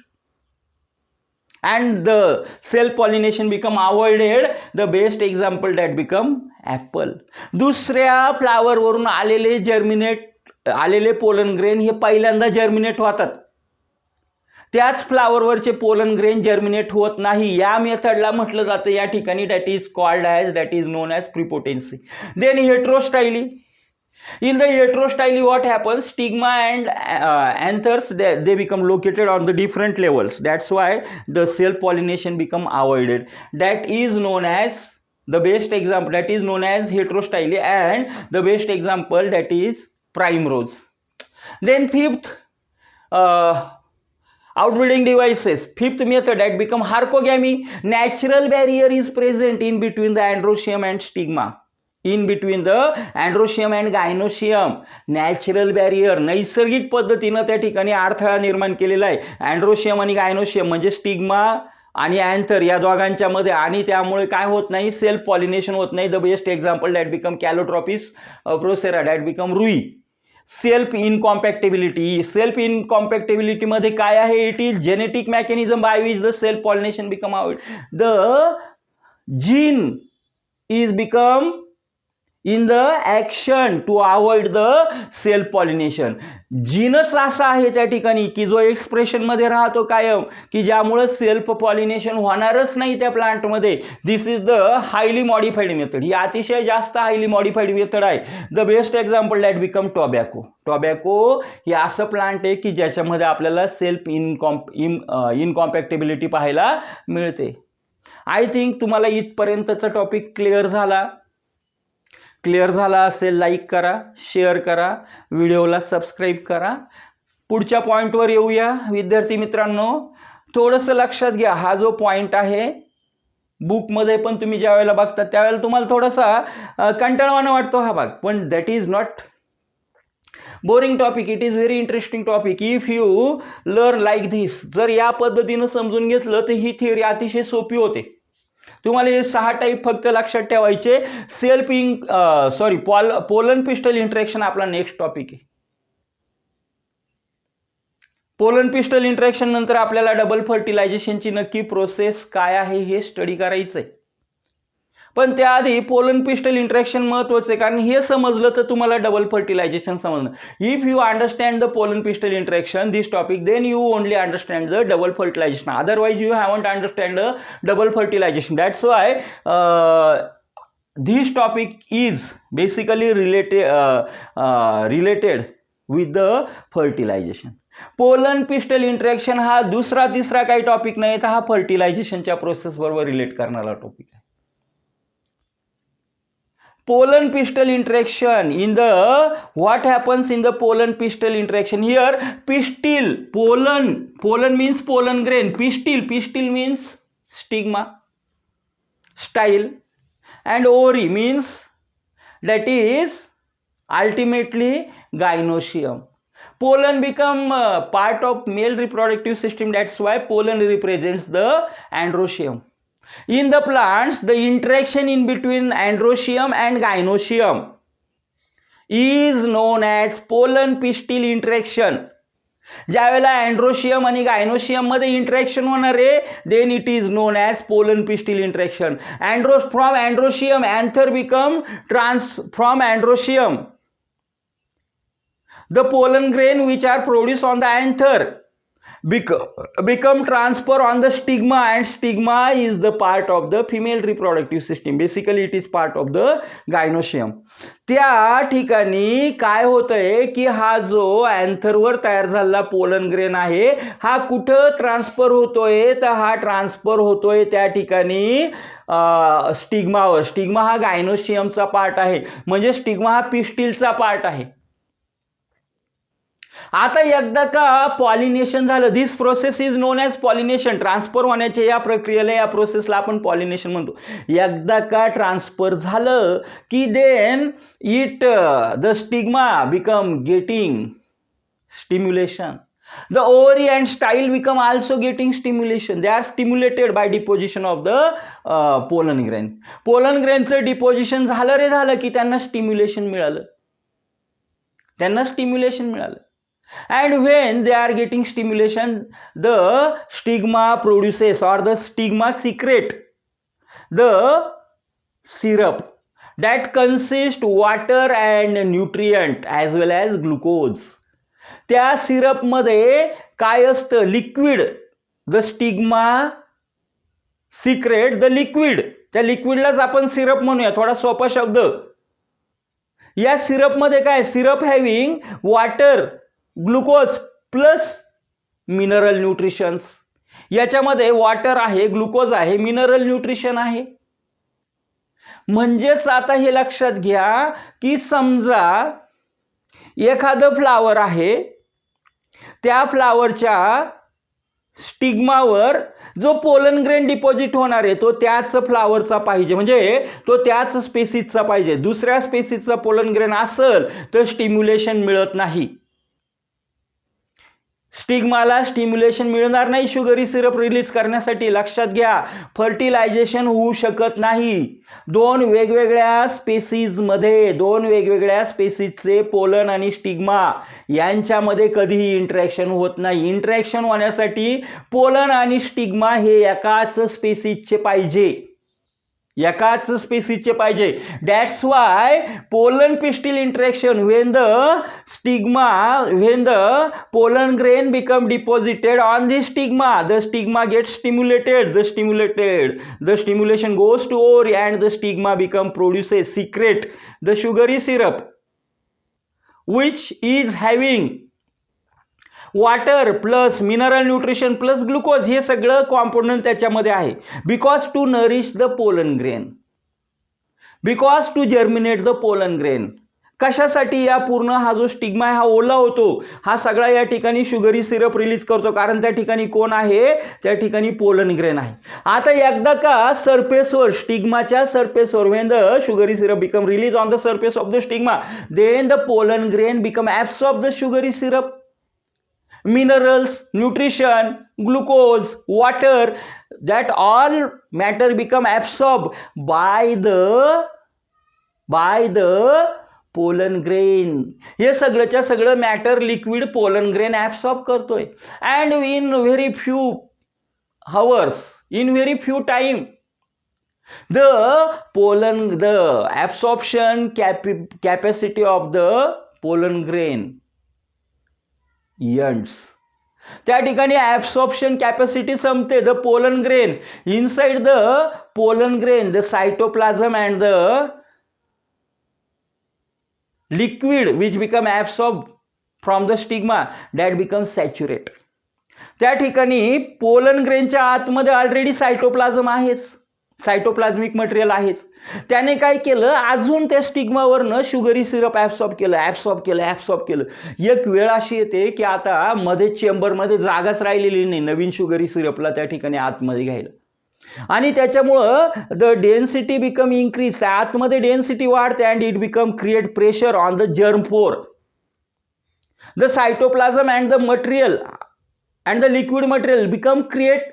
and the self pollination become avoided. The best example that become apple. दुसऱ्या flower वरून आलेले pollen grain हे पहिल्यांदा germinate होतात, त्याच फ्लावरवरचे pollen grain germinate होत नाही. या मेथडला म्हटलं जातं या ठिकाणी that is called as, that is known as prepotency. Then heterostyly. In the heterostyly, what happens? Stigma and anthers, they become located on the different levels. That's why the self pollination become avoided. That is known as the best example. That is known as heterostyly, and the best example that is primrose. Then fifth outbreeding devices. Fifth method that become harcogamy. Natural barrier is present in between the androecium and stigma. In between the androecium and gynoecium, natural barrier, नैसर्गिक पद्धतीनं त्या ठिकाणी अडथळा निर्माण केलेला आहे. Androecium आणि gynoecium म्हणजे स्टिग्मा आणि अँथर या दोघांच्या मध्ये, आणि त्यामुळे काय होत नाही, सेल्फ पॉलिनेशन होत नाही. The best example that become Calotropis procera, that become रुई. Self incompatibility. सेल्फ इनकॉम्पॅक्टेबिलिटी मध्ये काय आहे? It is genetic mechanism by which the self pollination become avoid. The gene is become in the action to avoid the self pollination. जीनच असा आहे त्या ठिकाणी की जो एक्सप्रेशन मध्ये राहतो कायम, की ज्यामुळे सेल्फ पॉलिनेशन होणारच नाही त्या प्लांटमध्ये. This is the highly modified method. ही अतिशय जास्त हायली मॉडिफाईड मेथड आहे. The best example that become tobacco. Tobacco हे असं प्लांट आहे की ज्याच्यामध्ये आपल्याला सेल्फ इनकॉम्पॅक्टेबिलिटी पाहायला मिळते. आय थिंक तुम्हाला इथपर्यंतचा टॉपिक क्लिअर झाला असेल. लाईक करा, शेअर करा, व्हिडिओला सबस्क्राईब करा. पुढच्या पॉईंटवर येऊया विद्यार्थी मित्रांनो. थोडंसं लक्षात घ्या, हा जो पॉईंट आहे बुकमध्ये पण तुम्ही ज्या वेळेला बघता त्यावेळेला तुम्हाला थोडासा कंटाळवाणं वाटतो हा भाग, पण that is not boring topic. It is very interesting topic if you learn like this. जर या पद्धतीनं समजून घेतलं तर ही थिअरी अतिशय सोपी होते. तुम्हाला हे 6 टाईप फक्त लक्षात ठेवायचे. पोलन पिस्टल इंटरॅक्शन आपला नेक्स्ट टॉपिक आहे. पोलन पिस्टल इंटरॅक्शन नंतर आपल्याला डबल फर्टिलायझेशनची नक्की प्रोसेस काय आहे हे स्टडी करायचं आहे. पण त्याआधी पोलन पिस्टल इंटरॅक्शन महत्त्वाचं आहे, कारण हे समजलं तर तुम्हाला डबल फर्टिलायझेशन समजणं. If you understand the pollen pistil interaction this topic, then you only understand the double fertilization. Otherwise you haven't understand the double fertilization. That's why this topic is basically related with the fertilization. Pollen pistil interaction हा दुसरा तिसरा काही topic नाही, तर हा फर्टिलायझेशनच्या process बरोबर relate करणारा टॉपिक आहे. pollen pistil interaction. In the what happens in the pollen pistil interaction? Here pistil, pollen means pollen grain, pistil means stigma, style, and ovary means that is ultimately gynoecium. Pollen become part of male reproductive system. That's why pollen represents the androecium. In the plants, the interaction in between androecium and gynoecium is known as pollen pistil interaction. ज्यावेळेला androecium आणि gynoecium मध्ये interaction होणार आहे, then it is known as pollen pistil interaction. From androecium anther become from androecium the pollen grain which are produced on the anther become transfer on the stigma, and stigma is the part of the female reproductive system. Basically it is part of the gynoecium. त्या ठिकाणी काय होतंय की हा जो अँथरवर तयार झालेला pollen grain आहे हा कुठं ट्रान्सफर होतोय, तर हा ट्रान्सफर होतोय त्या ठिकाणी स्टिग्मावर. स्टिग्मा हा गायनोशियमचा पार्ट आहे, म्हणजे स्टिग्मा हा पिस्टिलचा पार्ट आहे. आता एकदा का पॉलिनेशन झालं, this process is known as pollination. Transfer होण्याच्या या प्रक्रियेला, या प्रोसेसला आपण पॉलिनेशन म्हणतो. एकदा का ट्रान्सफर झालं की then it the stigma become getting stimulation. The ovary and style become also getting stimulation. They are stimulated by deposition of the pollen grain. Pollen grainचं डिपोजिशन झालं रे झालं की त्यांना स्टिम्युलेशन मिळालं, And when they are getting stimulation, the stigma produces or the stigma secrete the syrup that consists water and nutrient as well as glucose. त्या syrup मध्ये काय असतं, liquid. The stigma secrete the liquid. त्या लिक्विडलाच आपण syrup म्हणूया, थोडा सोपा शब्द. या सिरप मध्ये काय, syrup having water, glucose plus mineral nutritions. याच्यामध्ये वॉटर आहे, ग्लुकोज आहे, मिनरल न्यूट्रिशन आहे. म्हणजेच आता हे लक्षात घ्या की समजा एखादं फ्लावर आहे, त्या फ्लावरच्या स्टिग्मावर जो पोलन ग्रेन डिपॉझिट होणार आहे तो त्याच फ्लावरचा पाहिजे, म्हणजे तो त्याच स्पेसीसचा पाहिजे. दुसऱ्या स्पेसीसचा पोलन ग्रेन असेल तर स्टिम्युलेशन मिळत नाही. स्टिग्माला स्टिम्युलेशन मिळणार नाही शुगरी सिरप रिलीज करण्यासाठी. लक्षात घ्या, फर्टिलायझेशन होऊ शकत नाही. दोन वेगवेगळ्या स्पेसीजचे पोलन आणि स्टिग्मा यांच्यामध्ये कधीही इंटरॅक्शन होत नाही. इंटरॅक्शन होण्यासाठी पोलन आणि स्टिग्मा हे एकाच स्पेसीजचे पाहिजे. That's why pollen pistil interaction when the pollen grain become deposited on the stigma gets stimulated. The stimulation goes to ovary and the stigma secrete the sugary syrup which is having water plus mineral nutrition plus glucose, हे सगळं component त्याच्यामध्ये आहे. Because to nourish the pollen grain, because to germinate the pollen grain. कशासाठी, या पूर्ण हा जो stigma आहे हा ओला होतो, हा सगळा या ठिकाणी शुगरी सिरप रिलीज करतो, कारण त्या ठिकाणी कोण आहे, त्या ठिकाणी पोलन ग्रेन आहे. आता एकदा का सरफेसवर, स्टिग्माच्या सरफेसवर, when the sugary syrup become released on the surface of the stigma, then the pollen grain become absorb the sugary syrup, minerals, nutrition, glucose, water, that all matter become absorbed by the pollen grain. हे सगळंच्या सगळं matter liquid pollen grain absorb करतोय. And in very few hours, in very few time, the absorption capacity of the pollen grain ends. त्या ठिकाणी absorption capacity संपते. The pollen grain, inside the pollen grain the cytoplasm and the liquid which become absorb from the stigma that become saturate. त्या ठिकाणी pollen ग्रेनच्या आतमध्ये already cytoplasm आहेच, सायटोप्लाझमिक material आहेच. त्याने काय केलं, अजून त्या स्टिग्मावरनं शुगरी सिरप ॲब्सॉर्ब केलं. एक वेळ अशी येते की आता मध्ये चेंबरमध्ये जागाच राहिलेली नाही नवीन शुगरी सिरपला त्या ठिकाणी आतमध्ये घ्यायला, आणि त्याच्यामुळं द डेन्सिटी बिकम इन्क्रीज, आतमध्ये डेन्सिटी वाढते and it become create pressure on the germ pore. The cytoplasm and the material and the liquid material become create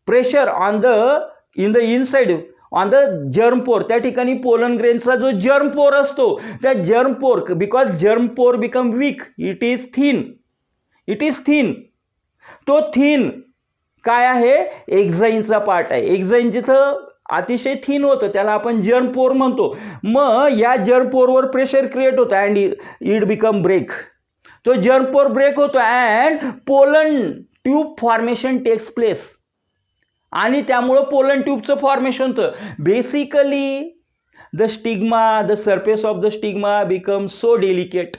pressure on the inside on the germ pore, त्या ठिकाणी pollen ग्रेनचा जो germ pore असतो त्या germ pore, because germ pore become weak, it is thin, तो thin काय आहे, एक्झाईनचा part आहे. एक्झाईन जिथं अतिशय थिन होतं त्याला आपण जर्मपोर म्हणतो. मग या जर्मपोरवर प्रेशर क्रिएट होतं अँड इट बिकम ब्रेक. तो जर्मपोर ब्रेक होतो and pollen tube formation takes place, आणि त्यामुळं पोलन ट्यूबचं फॉर्मेशन होतं. Basically the stigma, the surface of the stigma become so delicate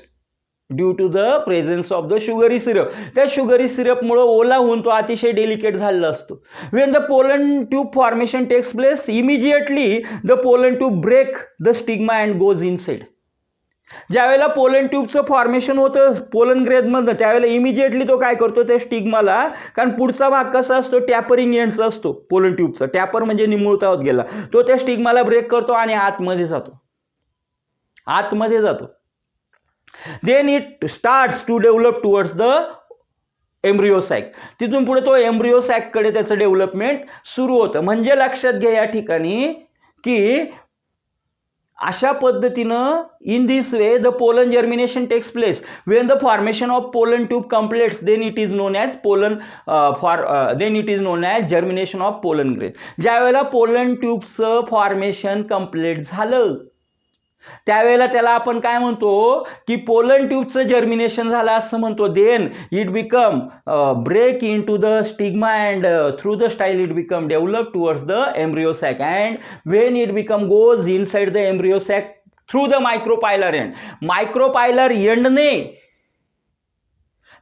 due to the presence of the sugary syrup. त्या sugary सिरपमुळं ओला होऊन तो अतिशय डेलिकेट झालेला असतो. When the pollen tube formation takes place, immediately the pollen tube break the stigma and goes inside. ज्यावेळेला pollen ट्यूबचं फॉर्मेशन होतं पोलन ग्रेनमधनं त्यावेळेला इमिजिएटली तो काय करतो त्या स्टिग्माला, कारण पुढचा भाग कसा असतो, टॅपरिंग एंडचा असतो पोलन ट्यूबचा, टॅपर म्हणजे निमुळता होत गेला, तो त्या स्टिग्माला ब्रेक करतो आणि आतमध्ये जातो. Then it starts to develop towards the embryo sac. तिथून पुढे तो एम्ब्रियो सॅककडे त्याचं डेव्हलपमेंट सुरू होतं. म्हणजे लक्षात घ्या या ठिकाणी की अशा पद्धतीनं in this way the pollen germination takes place. When the formation of pollen tube completes then it is known as germination of pollen grain. ज्यावेळेला पोलन ट्यूबचं फॉर्मेशन कम्प्लीट झालं त्यावेळेला त्याला आपण काय म्हणतो की पोलन ट्यूबचं जर्मिनेशन झालं असं म्हणतो. Then it become break into the stigma and through the style it become develop towards the embryo sac. And when it become goes inside the embryo sac through the micropylar end. Micropylar एंडने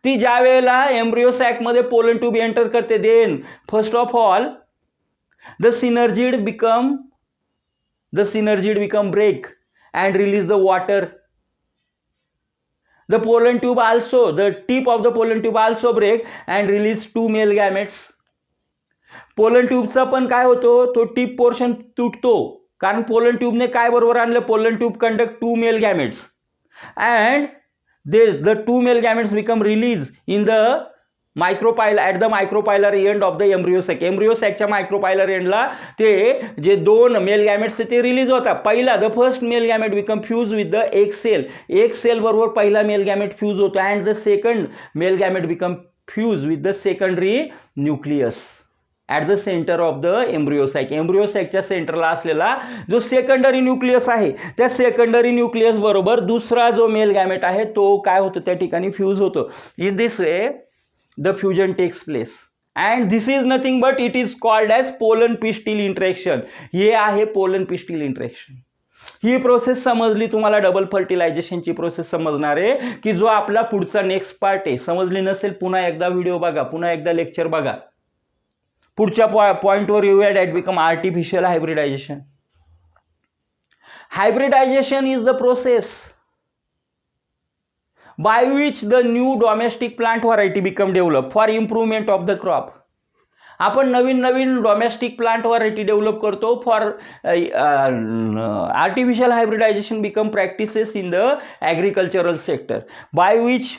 ती ज्या वेळेला embryo सॅकमध्ये pollen tube enter करते, then first of all the synergid become break and release the water. The pollen tube also, the tip of the pollen tube also break and release 2 male gametes. Pollen ट्यूबचा पण काय होतो, तो tip portion तुटतो, कारण pollen ट्यूबने काय बरोबर आणलं, pollen tube conduct 2 male gametes and the 2 male gametes become released in the at the micropylar end of the embryo sac. Embryo सॅकच्या मायक्रोपायलर एंडला ते जे 2 मेल गॅमेट्स ते रिलीज होतात. पहिला the first male gamete become fuse with the एक cell बरोबर पहिला मेल गॅमेट फ्यूज होतो and the second male gamete become fuse with the secondary nucleus at the centre of the embryo sac. Embryo सॅकच्या सेंटरला असलेला जो secondary nucleus आहे त्या सेकंडरी न्यूक्लियस बरोबर दुसरा जो मेल गॅमेट आहे तो काय होतो त्या ठिकाणी फ्यूज होतो. In this way the fusion takes place and this is nothing but it is called as pollen pistil interaction. हे आहे पोलन पिस्टिल इंटरॅक्शन. ही प्रोसेस समजली तुम्हाला, डबल फर्टिलायझेशनची प्रोसेस समजणार आहे की जो आपला पुढचा नेक्स्ट पार्ट आहे. समजली नसेल पुन्हा एकदा व्हिडिओ बघा, पुन्हा एकदा लेक्चर बघा. पुढच्या पॉइंटवर येऊया, that become artificial hybridisation. Hybridisation is the process by which the new domestic plant variety become developed for improvement of the crop. आपण नवीन डोमेस्टिक प्लांट व्हरायटी डेव्हलप करतो for artificial hybridisation become practices in the agricultural sector by which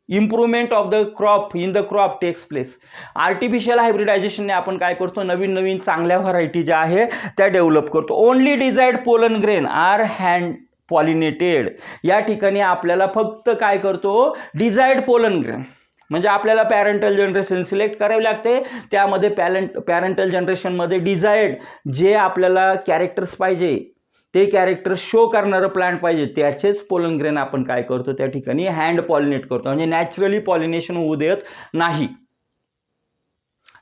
improvement of the crop in the crop takes place. Artificial हायब्रिडायझेशनने आपण काय करतो, नवीन चांगल्या variety ज्या आहे त्या डेव्हलप करतो. Only desired pollen grain are hand pollinated. या ठिकाणी आपल्याला फक्त काय करतो, डिझायर्ड पोलन ग्रेन म्हणजे आपल्याला पॅरेंटल जनरेशन सिलेक्ट करावे लागते. त्यामध्ये पॅरेंटल जनरेशनमध्ये डिझायर्ड जे आपल्याला कॅरेक्टर्स पाहिजे ते कॅरेक्टर शो करणारं प्लांट पाहिजे त्याचेच पोलन ग्रेन आपण काय करतो त्या ठिकाणी हँड पॉलिनेट करतो. म्हणजे नॅचरली पॉलिनेशन होऊ देत नाही.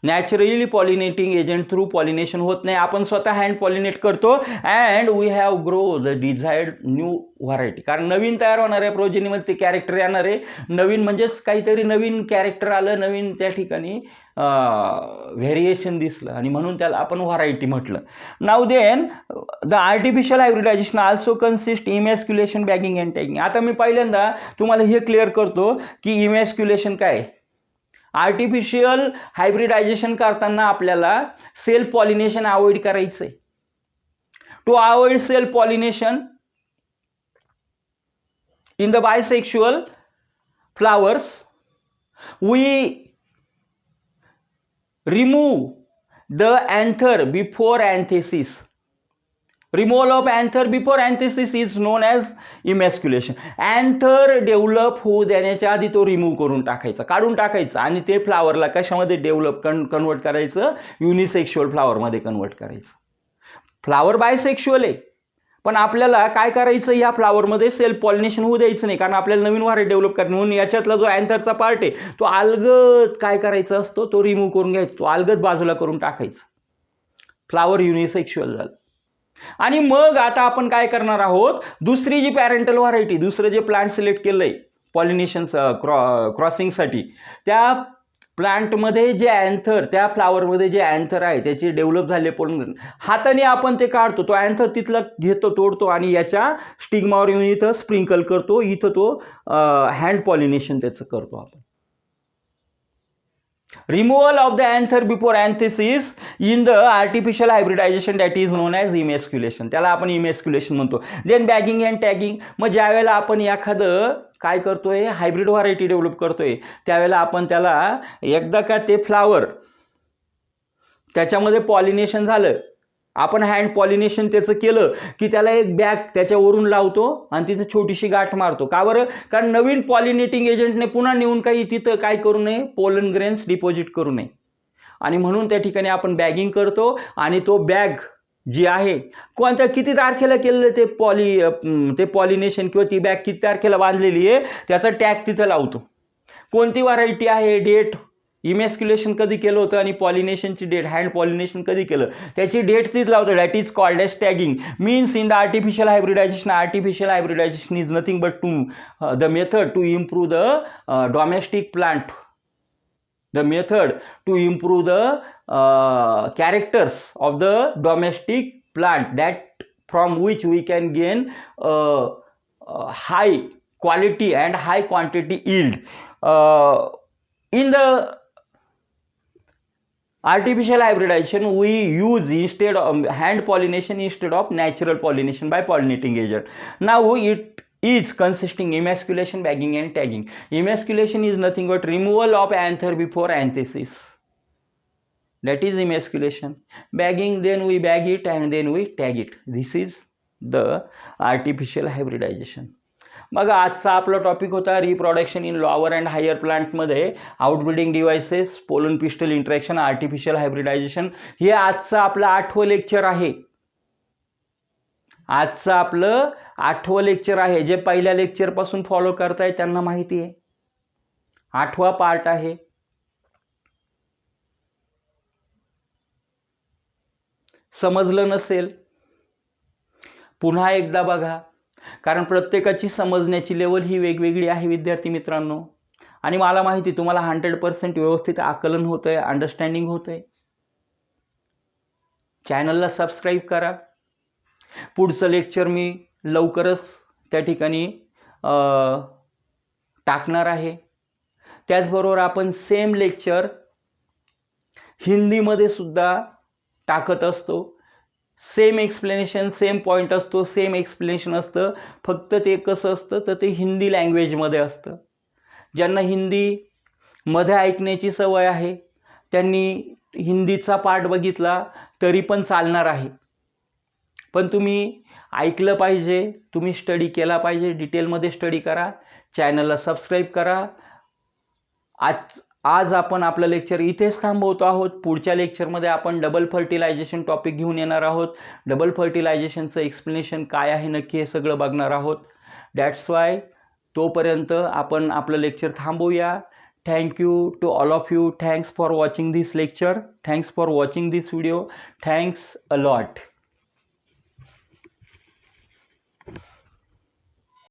Naturally pollinating agent through pollination होत नाही, आपण स्वतः हँड पॉलिनेट करतो and we have grow the desired new variety. कारण नवीन तयार होणार आहे प्रोजेनीमध्ये ते कॅरेक्टर येणार आहे. नवीन म्हणजेच काहीतरी नवीन कॅरेक्टर आलं, नवीन त्या ठिकाणी व्हेरिएशन दिसलं आणि म्हणून त्याला आपण व्हरायटी म्हटलं. Now then the artificial hybridisation also consist emasculation, bagging and tagging. आता मी पहिल्यांदा तुम्हाला हे क्लिअर करतो की इमॅस्क्युलेशन काय. आर्टिफिशियल हायब्रिडायझेशन करताना आपल्याला सेल्फ पॉलिनेशन अवॉइड करायचं आहे. To avoid self pollination in the bisexual flowers we remove the anther before anthesis. Removal of anther before anthesis is known as emasculation. Anther develop होऊ देण्याच्या आधी तो रिमूव्ह करून टाकायचा, काढून टाकायचा, आणि ते फ्लावरला कशामध्ये कन्वर्ट करायचं, युनिसेक्शुअल फ्लावरमध्ये कन्वर्ट करायचं. फ्लावर बायसेक्शुअल आहे, पण आपल्याला काय करायचं, या फ्लावरमध्ये सेल्फ पॉलिनेशन होऊ द्यायचं नाही, कारण आपल्याला नवीन व्हरायटी डेव्हलप करणे. म्हणून याच्यातला जो अँथरचा पार्ट आहे तो अलगद काय करायचा असतो, तो रिमूव्ह करून घ्यायचा, तो अलगद बाजूला करून टाकायचा. फ्लावर युनिसेक्शुअल झालं. आणि मग आता आपण काय करणार आहोत, दुसरी जी पॅरेंटल व्हरायटी, दुसरं जे प्लांट सिलेक्ट केलंय पॉलिनेशन क्रॉसिंगसाठी, त्या प्लांटमध्ये जे अँथर, त्या फ्लावरमध्ये जे अँथर आहे त्याचे डेव्हलप झाले पण हाताने आपण ते काढतो, तो अँथर तिथला घेतो, तोडतो आणि याच्या स्टिग्मावर येऊन इथं स्प्रिंकल करतो, इथं तो हँड पॉलिनेशन त्याचं करतो आपण. Removal of the anther before anthesis in the artificial hybridization that is known as emasculation, त्याला आपण इमॅस्क्युलेशन म्हणतो. Then bagging and tagging. मग ज्या वेळेला आपण एखादं काय करतोय, हायब्रिड व्हरायटी डेव्हलप करतोय, त्यावेळेला आपण त्याला एकदा का ते फ्लावर त्याच्यामध्ये पॉलिनेशन झालं, आपण हँड पॉलिनेशन त्याचं केलं की त्याला एक बॅग त्याच्यावरून लावतो आणि तिथे छोटीशी गाठ मारतो. का बरं? कारण नवीन पॉलिनेटिंग एजंटने पुन्हा नेऊन काही तिथं काय करू नये, पोलन ग्रेन्स डिपॉझिट करू नये, आणि म्हणून त्या ठिकाणी आपण बॅगिंग करतो. आणि तो बॅग जी आहे, कोणत्या किती तारखेला केलेलं ते पॉलिनेशन किंवा ती बॅग किती तारखेला बांधलेली आहे त्याचा टॅग तिथं लावतो. कोणती व्हरायटी आहे, डेट, इमॅस्क्युलेशन कधी केलं होतं आणि पॉलिनेशनची डेट, हँड पॉलिनेशन कधी केलं त्याची डेट तीच लावतो. That is called as tagging. Means in the artificial hybridization is nothing but the method to improve the domestic plant, the method to improve the characters of the domestic plant, that from which we can gain high quality and high quantity yield. In the artificial hybridization we use instead of hand pollination instead of natural pollination by pollinating agent. Now it is consisting emasculation, bagging and tagging. Emasculation is nothing but removal of anther before anthesis, that is emasculation. Bagging, then we bag it and then we tag it. This is the artificial hybridization. मग आजचा आपला topic होता reproduction in lower and higher प्लांटमध्ये outbreeding devices, pollen pistil interaction, artificial hybridisation. हे आजचं आपलं 8वं lecture आहे. आजचं आपलं 8वं लेक्चर आहे. जे पहिल्या लेक्चरपासून फॉलो करताय त्यांना माहिती आहे 8वा पार्ट आहे. समजलं नसेल पुन्हा एकदा बघा, कारण प्रत्येकाची समजण्याची लेवल ही वेगवेगळी आहे विद्यार्थी मित्रांनो. आणि मला माहिती तुम्हाला 100% व्यवस्थित आकलन होतंय, अंडरस्टँडिंग होतंय. चॅनलला सबस्क्राईब करा. पुढचं लेक्चर मी लवकरच त्या ठिकाणी टाकणार आहे. त्याचबरोबर आपण सेम लेक्चर हिंदीमध्ये सुद्धा टाकत असतो. सेम एक्सप्लेनेशन, सेम पॉईंट असतो, सेम एक्सप्लेनेशन असतं. फक्त ते कसं असतं तर ते हिंदी लँग्वेजमध्ये असतं. ज्यांना हिंदीमध्ये ऐकण्याची सवय आहे त्यांनी हिंदीचा पार्ट बघितला तरी पण चालणार आहे. पण तुम्ही ऐकलं पाहिजे, तुम्ही स्टडी केला पाहिजे, डिटेलमध्ये स्टडी करा. चॅनलला सबस्क्राईब करा. आज आपण आपलं लेक्चर इथेच थांबवतो आहोत. पुढच्या लेक्चरमध्ये आपण डबल फर्टिलायझेशन टॉपिक घेऊन येणार आहोत. डबल फर्टिलायझेशनचं एक्सप्लेनेशन काय आहे नक्की हे सगळं बघणार आहोत. दॅट्स वाय तोपर्यंत आपण आपलं लेक्चर थांबवूया. Thank you to all of you. Thanks for watching this lecture. Thanks for watching this video. Thanks a lot.